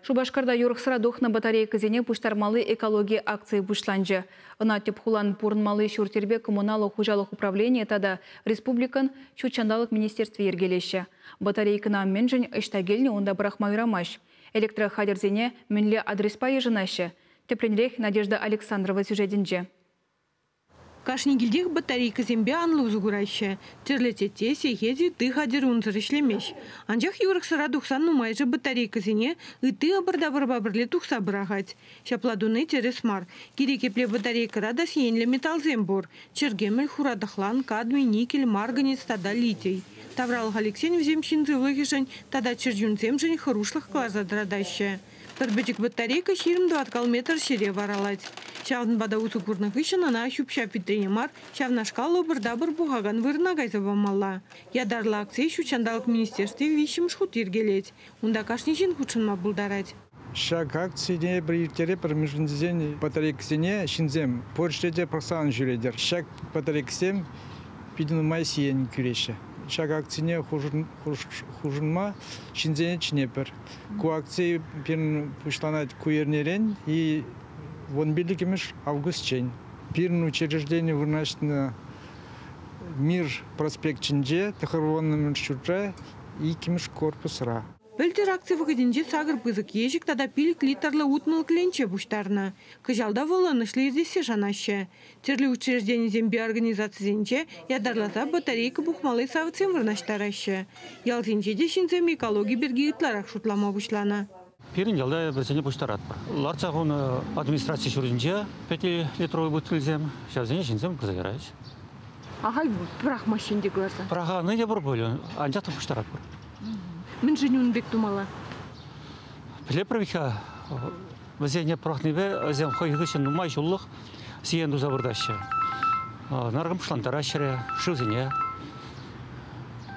Шубашкарда юрықсыра духна батарейка зене пуштармалы экология акции пушланжы. Ына тепхулан пурнмалы шуртербе коммуналы хужалық управление тада республикан шучандалық министерстве ергелеші. Батарейкына менжін іштагеліне онда бірақма юрамаш. Электрохадерзене мінле адреспа ежінашы. Тепленрех Надежда Александрова сюжетінже. Кашнигильдех батарейка зембе анлы узугурайшы. Терлетете сехези ты хадер унзырышлемеш. Анжах юрықсыра тухсан нумайжы батарейка зене ыты абырда-бырба-бірле тухса бұрағать. Шапладуны тересмар. Керекепле батарейка рада сиенле металл зембор. Чергемель, хурадахлан, кадмий, никель, марганец, тада литей. Таврал Алексей вземшин зывлыхишень, тада чержюн земжень харушлых клаза драдащая. Подбечек батарейка ширм 20 километр шире варалать. Шавн бада усукурных ишен она щупща питренемар, шавна шкалу бырдабыр бугаган вырнагай завамалла. Ядарла акция шучандалық министерстве вишим шхут ергелеть. Унда кашнишин худшынма булдарать. Шаг акции приоритет промежуточной батарейки сене шинзем порштеде просан жюредер. Шаг батарейки сем пидину майсиен кюреше. Шаг акции хужынма шинзене чинепер. Ку акции пин пушланать куернерен и вон биликимеш август чень. Пирн учреждение вырнашно мир проспект Чинже, тахарвонным шутра и кимеш корпус ра. Пельтер акция выходинже сагр пызык ежик тада пилик литрлы утнул кленче буштарна. Кажалда волы нашли здесь жанаще. Терли учреждение земби организации зенче ядарласа батарейка бухмалы савцем вырнаштараще. Ялтинче дешинцем экологии берги итларах шутлама бушлана. Пирин ялда бізіне бұштарат бар. Ларцағын администрация жүрінже 5 литровый бутылзем, шавзене жинзем күзагерайыз. Ағай бірақ машинде көрді? Праға не бар бөлі, анжақты бұштарат бар. Мен жинуын бек думала? Біле правиха, бізене прахнебе, зем қойғышын нумай жоллық сиен дуза бұрдашы. Нарғым пұшлантара шыре, шывзене.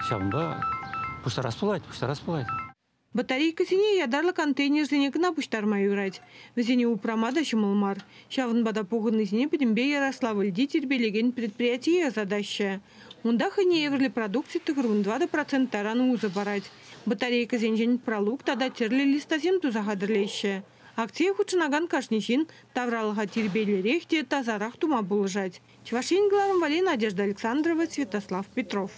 Шавынба бұштарас болайды. Батарейка сине ядарлы контейнер зенекына пуштарма юрать. Везене упрамада шымылмар. Шавын бада погынны зене педембе Ярославль тербелеген предприятие задаща. Унда хыне эверли продукции тыгырун 20% тараны узы барать. Батарейка зенжен пролук тада терли листазем тузахадырлеща. Акция худшынаган кашнишин тавралыға тербелерехте тазарах тума булыжать. Чувашин главам Надежда Александрова, Святослав Петров.